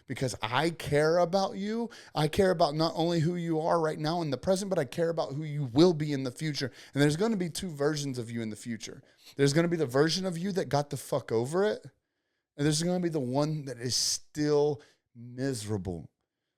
because I care about you. I care about not only who you are right now in the present, but I care about who you will be in the future. And there's going to be two versions of you in the future. There's going to be the version of you that got the fuck over it, and there's going to be the one that is still miserable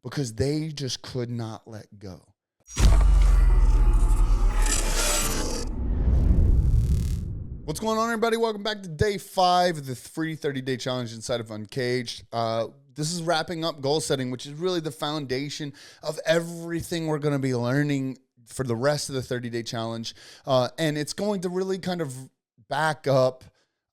because they just could not let go. What's going on, everybody? Welcome back to day 5 of the free 30-day challenge inside of Uncaged. This is wrapping up goal setting, which is really the foundation of everything we're going to be learning for the rest of the 30-day challenge. And it's going to really kind of back up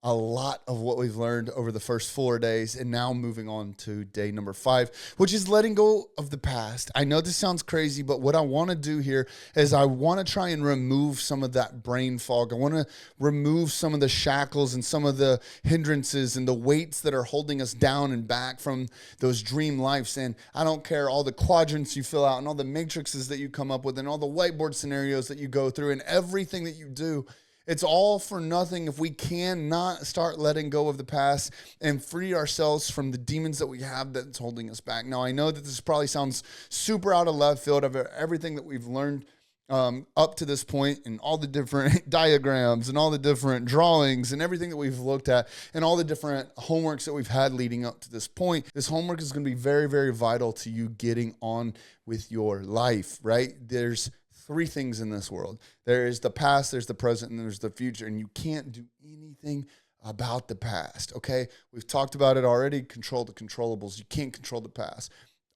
a lot of what we've learned over the first 4 days, and now moving on to day number 5, which is letting go of the past. I know this sounds crazy, but what I want to do here is I want to try and remove some of that brain fog. I want to remove some of the shackles and some of the hindrances and the weights that are holding us down and back from those dream lives. And I don't care all the quadrants you fill out and all the matrices that you come up with and all the whiteboard scenarios that you go through and everything that you do. It's all for nothing if we cannot start letting go of the past and free ourselves from the demons that we have that's holding us back. Now, I know that this probably sounds super out of left field of everything that we've learned up to this point, and all the different diagrams and all the different drawings and everything that we've looked at and all the different homeworks that we've had leading up to this point. This homework is going to be very, very vital to you getting on with your life, right? There's 3 things in this world. There is the past, there's the present, and there's the future. And you can't do anything about the past, okay? We've talked about it already. Control the controllables. You can't control the past.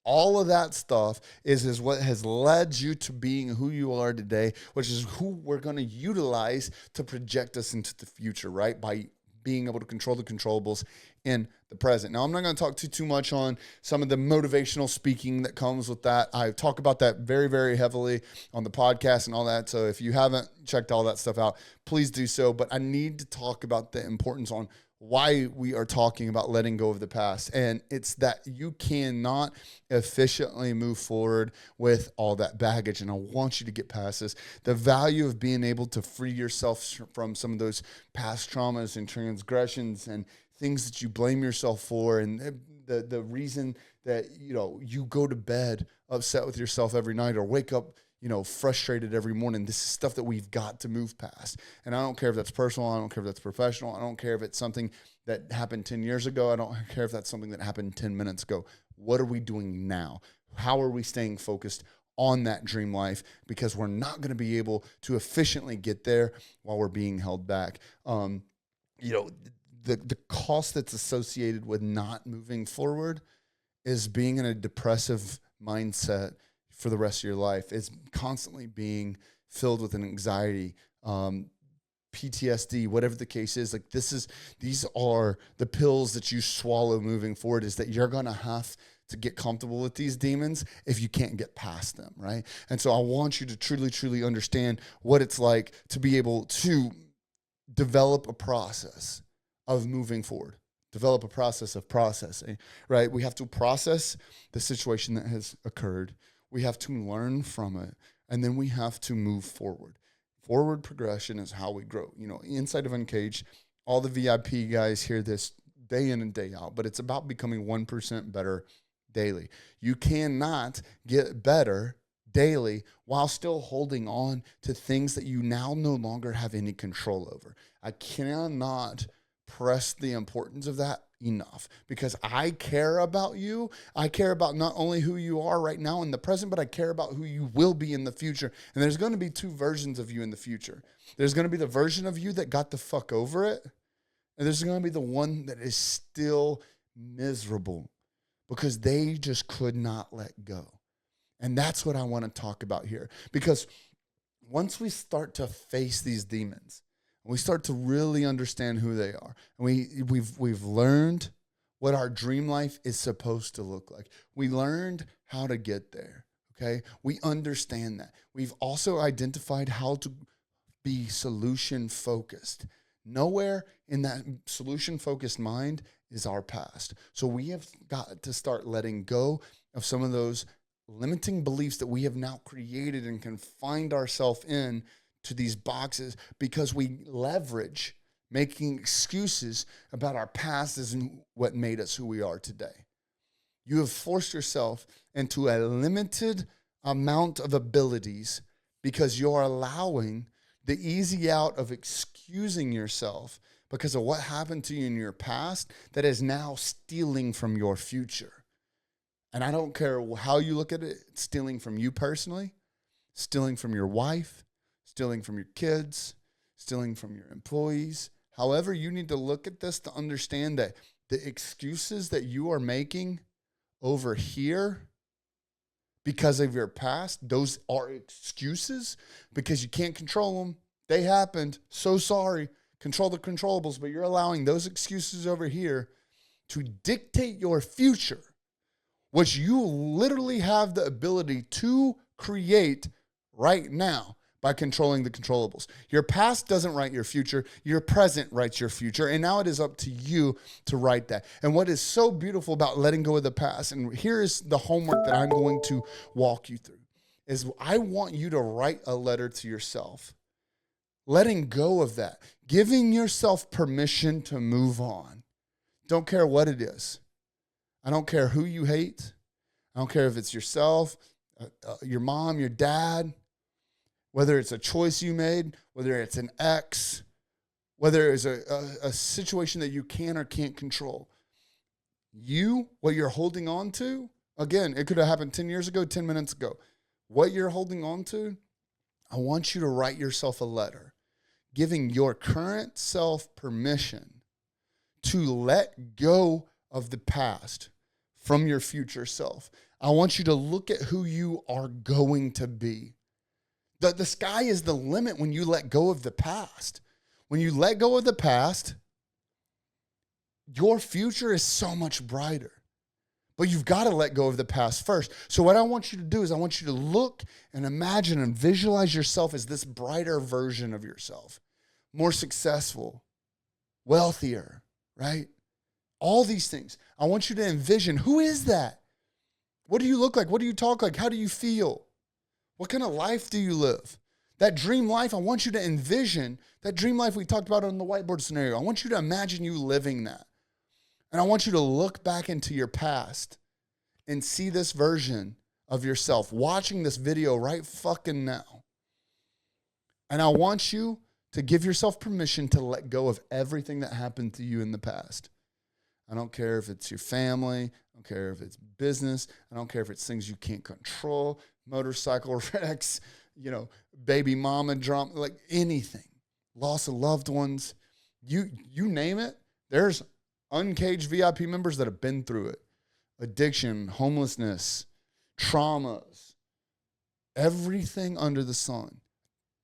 All of that stuff is what has led you to being who you are today, which is who we're going to utilize to project us into the future, right? By being able to control the controllables in the present. Now, I'm not going to talk too much on some of the motivational speaking that comes with that. I talk about that very, very heavily on the podcast and all that. So if you haven't checked all that stuff out, please do so. But I need to talk about the importance on why we are talking about letting go of the past. And it's that you cannot efficiently move forward with all that baggage. And I want you to get past this. The value of being able to free yourself from some of those past traumas and transgressions and things that you blame yourself for, and the reason that you go to bed upset with yourself every night or wake up frustrated every morning. This is stuff that we've got to move past. And I don't care if that's personal. I don't care if that's professional. I don't care if it's something that happened 10 years ago. I don't care if that's something that happened 10 minutes ago. What are we doing now? How are we staying focused on that dream life? Because we're not going to be able to efficiently get there while we're being held back. The cost that's associated with not moving forward is being in a depressive mindset for the rest of your life. It's constantly being filled with an anxiety, PTSD, whatever the case is. Like these are the pills that you swallow moving forward, is that you're going to have to get comfortable with these demons if you can't get past them, right? And so I want you to truly, truly understand what it's like to be able to develop a process of moving forward, develop a process of processing, right? We have to process the situation that has occurred. We have to learn from it, and then we have to move forward. Forward progression is how we grow. Inside of Uncaged, all the VIP guys hear this day in and day out, but it's about becoming 1% better daily. You cannot get better daily while still holding on to things that you now no longer have any control over. I cannot press the importance of that enough, because I care about you. I care about not only who you are right now in the present, but I care about who you will be in the future. And there's going to be 2 versions of you in the future. There's going to be the version of you that got the fuck over it, and there's going to be the one that is still miserable because they just could not let go. And that's what I want to talk about here, because once we start to face these demons, we start to really understand who they are, and we've learned what our dream life is supposed to look like. We learned how to get there, okay? We understand that. We've also identified how to be solution-focused. Nowhere in that solution-focused mind is our past. So we have got to start letting go of some of those limiting beliefs that we have now created and confined ourselves in to these boxes, because we leverage making excuses about our past isn't what made us who we are today. You have forced yourself into a limited amount of abilities because you're allowing the easy out of excusing yourself because of what happened to you in your past that is now stealing from your future. And I don't care how you look at it, it's stealing from you personally, stealing from your wife, stealing from your kids, stealing from your employees. However, you need to look at this to understand that the excuses that you are making over here because of your past, those are excuses because you can't control them. They happened. So sorry. Control the controllables, but you're allowing those excuses over here to dictate your future, which you literally have the ability to create right now by controlling the controllables. Your past doesn't write your future. Your present writes your future. And now it is up to you to write that. And what is so beautiful about letting go of the past, and here is the homework that I'm going to walk you through, is I want you to write a letter to yourself. Letting go of that. Giving yourself permission to move on. Don't care what it is. I don't care who you hate. I don't care if it's yourself, your mom, your dad, whether it's a choice you made, whether it's an ex, whether it's a situation that you can or can't control. What you're holding on to, again, it could have happened 10 years ago, 10 minutes ago. What you're holding on to, I want you to write yourself a letter, giving your current self permission to let go of the past from your future self. I want you to look at who you are going to be. The sky is the limit when you let go of the past. When you let go of the past, your future is so much brighter. But you've got to let go of the past first. So what I want you to do is I want you to look and imagine and visualize yourself as this brighter version of yourself. More successful, wealthier, right? All these things. I want you to envision, who is that? What do you look like? What do you talk like? How do you feel? What kind of life do you live? That dream life, I want you to envision that dream life we talked about on the whiteboard scenario. I want you to imagine you living that. And I want you to look back into your past and see this version of yourself watching this video right fucking now. And I want you to give yourself permission to let go of everything that happened to you in the past. I don't care if it's your family. I don't care if it's business. I don't care if it's things you can't control, motorcycle wrecks, baby mama drama, like anything, loss of loved ones. You name it. There's Uncaged VIP members that have been through it. Addiction, homelessness, traumas, everything under the sun.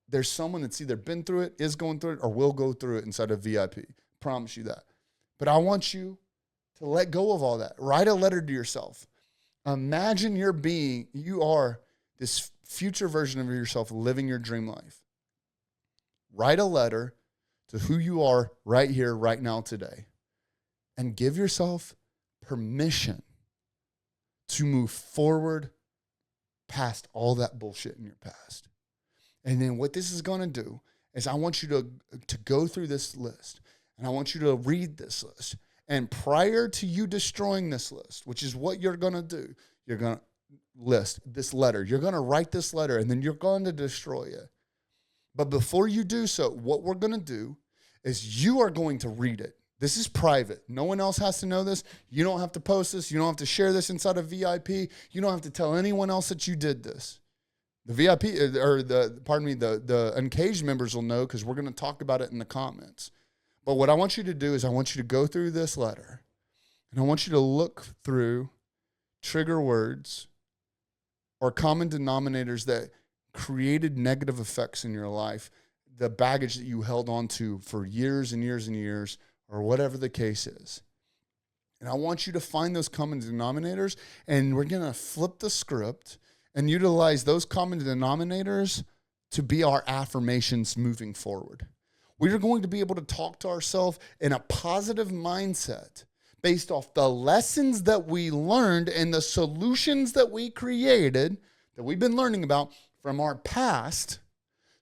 There's someone that's either been through it, is going through it, or will go through it inside of VIP. Promise you that. But I want you to let go of all that. Write a letter to yourself. Imagine you are this future version of yourself living your dream life. Write a letter to who you are right here, right now, today. And give yourself permission to move forward past all that bullshit in your past. And then what this is going to do is I want you to go through this list. And I want you to read this list. And prior to you destroying this list, which is what you're going to do, you're going to list this letter. You're going to write this letter, and then you're going to destroy it. But before you do so, what we're going to do is you are going to read it. This is private. No one else has to know this. You don't have to post this. You don't have to share this inside of VIP. You don't have to tell anyone else that you did this. The VIP, the Uncaged members will know because we're going to talk about it in the comments. But what I want you to do is I want you to go through this letter, and I want you to look through trigger words or common denominators that created negative effects in your life, the baggage that you held on to for years and years and years, or whatever the case is. And I want you to find those common denominators, and we're going to flip the script and utilize those common denominators to be our affirmations moving forward. We are going to be able to talk to ourselves in a positive mindset based off the lessons that we learned and the solutions that we created, that we've been learning about from our past,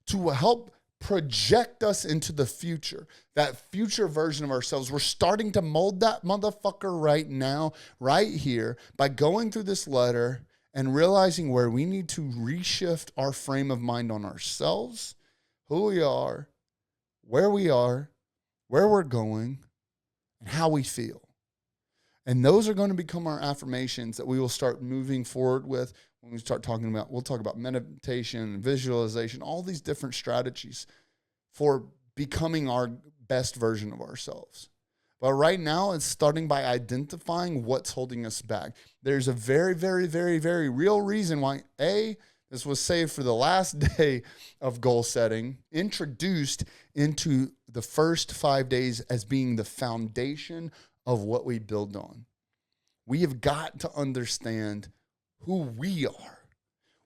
to help project us into the future, that future version of ourselves. We're starting to mold that motherfucker right now, right here, by going through this letter and realizing where we need to reshift our frame of mind on ourselves, who we are, where we're going, and how we feel. And those are going to become our affirmations that we will start moving forward with when we start talking about, we'll talk about meditation, visualization, all these different strategies for becoming our best version of ourselves. But right now, it's starting by identifying what's holding us back. There's a very, very, very, very real reason why, this was saved for the last day of goal setting, introduced into the first 5 days as being the foundation of what we build on. We have got to understand who we are.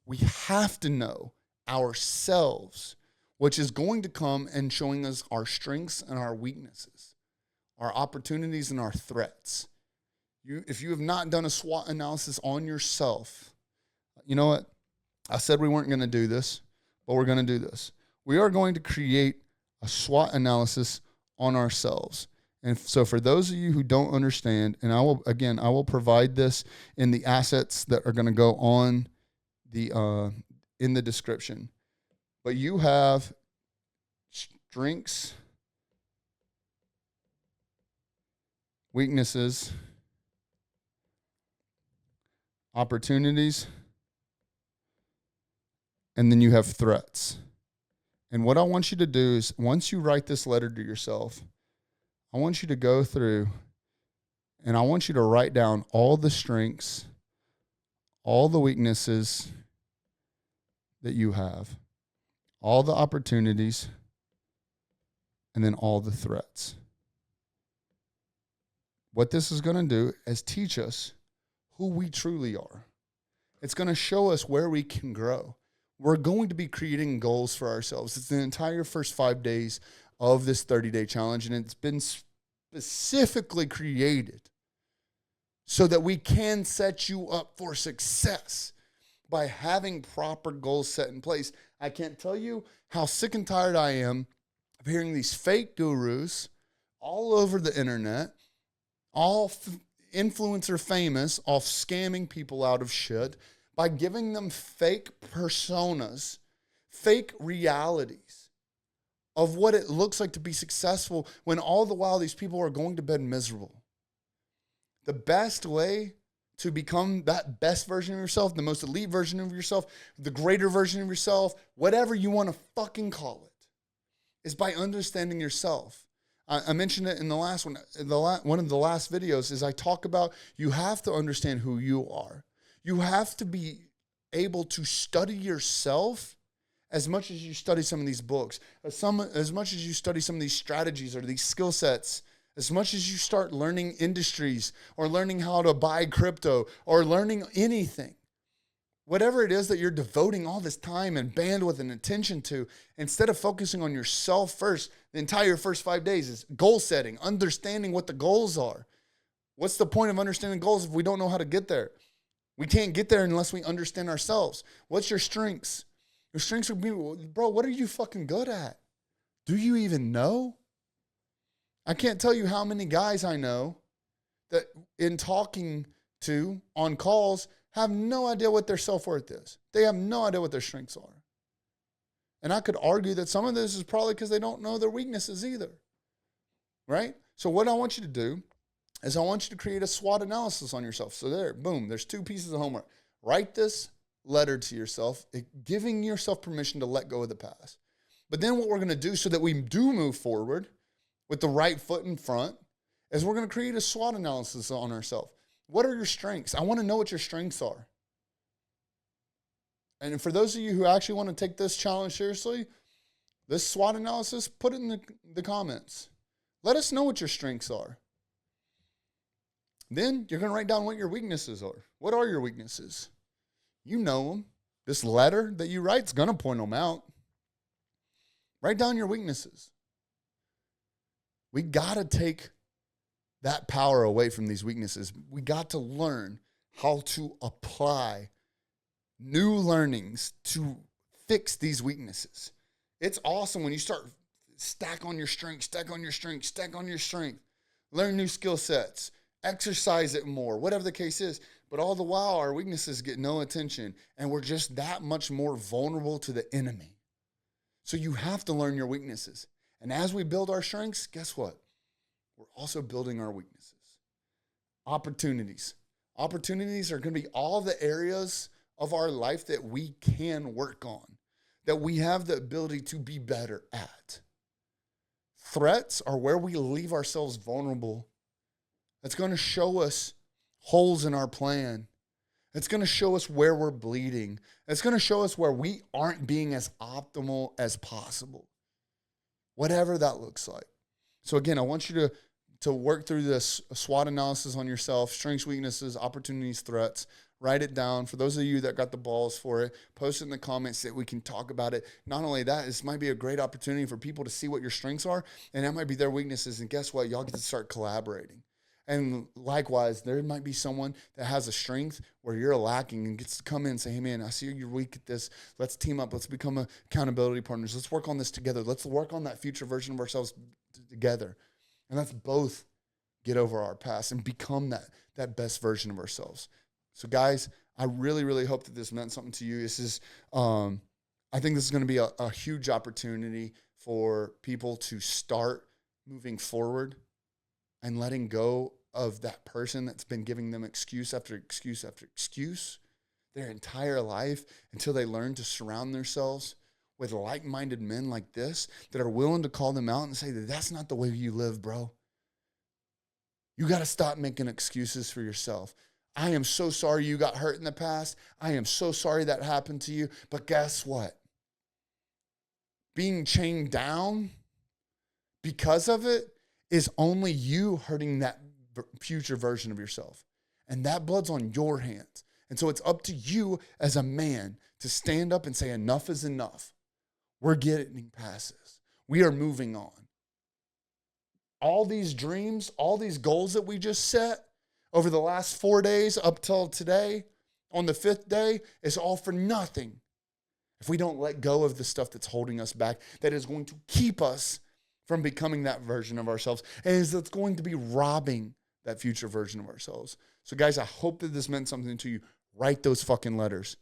We have to know ourselves, which is going to come and showing us our strengths and our weaknesses, our opportunities and our threats. If you have not done a SWOT analysis on yourself, you know what? I said we weren't going to do this, but we're going to do this. We are going to create a SWOT analysis on ourselves. And so for those of you who don't understand, and I will provide this in the assets that are going to go on the in the description. But you have strengths, weaknesses, opportunities, and then you have threats. And what I want you to do is, once you write this letter to yourself, I want you to go through and I want you to write down all the strengths, all the weaknesses that you have, all the opportunities, and then all the threats. What this is going to do is teach us who we truly are. It's going to show us where we can grow. We're going to be creating goals for ourselves. It's the entire first 5 days of this 30-day challenge, and it's been specifically created so that we can set you up for success by having proper goals set in place. I can't tell you how sick and tired I am of hearing these fake gurus all over the internet, all influencer famous, off scamming people out of shit by giving them fake personas, fake realities of what it looks like to be successful, when all the while these people are going to bed miserable. The best way to become that best version of yourself, the most elite version of yourself, the greater version of yourself, whatever you want to fucking call it, is by understanding yourself. I mentioned it in the last one. One of the last videos is I talk about you have to understand who you are. You have to be able to study yourself as much as you study some of these books, as much as you study some of these strategies or these skill sets, as much as you start learning industries or learning how to buy crypto or learning anything. Whatever it is that you're devoting all this time and bandwidth and attention to, instead of focusing on yourself first, the entire first 5 days is goal setting, understanding what the goals are. What's the point of understanding goals if we don't know how to get there? We can't get there unless we understand ourselves. What's your strengths? Your strengths would be, bro, what are you fucking good at? Do you even know? I can't tell you how many guys I know that in talking to on calls have no idea what their self-worth is. They have no idea what their strengths are. And I could argue that some of this is probably because they don't know their weaknesses either. Right? So what I want you to do is I want you to create a SWOT analysis on yourself. So there, boom, there's 2 pieces of homework. Write this letter to yourself, giving yourself permission to let go of the past. But then what we're going to do so that we do move forward with the right foot in front is we're going to create a SWOT analysis on ourselves. What are your strengths? I want to know what your strengths are. And for those of you who actually want to take this challenge seriously, this SWOT analysis, put it in the comments. Let us know what your strengths are. Then you're going to write down what your weaknesses are. What are your weaknesses? You know them. This letter that you write is going to point them out. Write down your weaknesses. We got to take that power away from these weaknesses. We got to learn how to apply new learnings to fix these weaknesses. It's awesome when you start stack on your strength, stack on your strength, stack on your strength. Learn new skill sets, exercise it more, whatever the case is. But all the while, our weaknesses get no attention, and we're just that much more vulnerable to the enemy. So you have to learn your weaknesses. And as we build our strengths, guess what? We're also building our weaknesses. Opportunities. Opportunities are going to be all the areas of our life that we can work on, that we have the ability to be better at. Threats are where we leave ourselves vulnerable. It's going to show us holes in our plan. It's going to show us where we're bleeding. It's going to show us where we aren't being as optimal as possible, whatever that looks like. So again, I want you to work through this SWOT analysis on yourself, strengths, weaknesses, opportunities, threats. Write it down. For those of you that got the balls for it, post it in the comments so that we can talk about it. Not only that, this might be a great opportunity for people to see what your strengths are, and that might be their weaknesses. And guess what? Y'all get to start collaborating. And likewise, there might be someone that has a strength where you're lacking and gets to come in and say, hey, man, I see you're weak at this. Let's team up. Let's become accountability partners. Let's work on this together. Let's work on that future version of ourselves together. And let's both get over our past and become that best version of ourselves. So, guys, I really, really hope that this meant something to you. This is, I think this is going to be a huge opportunity for people to start moving forward and letting go of that person that's been giving them excuse after excuse after excuse their entire life until they learn to surround themselves with like-minded men like this that are willing to call them out and say that that's not the way you live, bro. You got to stop making excuses for yourself. I am so sorry you got hurt in the past. I am so sorry that happened to you. But guess what? Being chained down because of it is only you hurting that future version of yourself. And that blood's on your hands. And so it's up to you as a man to stand up and say, enough is enough. We're getting past this. We are moving on. All these dreams, all these goals that we just set over the last 4 days up till today, on the 5th day, is all for nothing if we don't let go of the stuff that's holding us back, that is going to keep us from becoming that version of ourselves, and that's going to be robbing that future version of ourselves. So guys, I hope that this meant something to you. Write those fucking letters.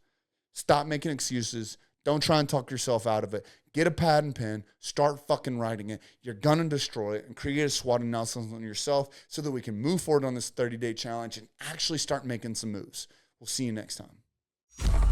Stop making excuses. Don't try and talk yourself out of it. Get a pad and pen. Start fucking writing it. You're going to destroy it and create a SWOT analysis on yourself so that we can move forward on this 30-day challenge and actually start making some moves. We'll see you next time.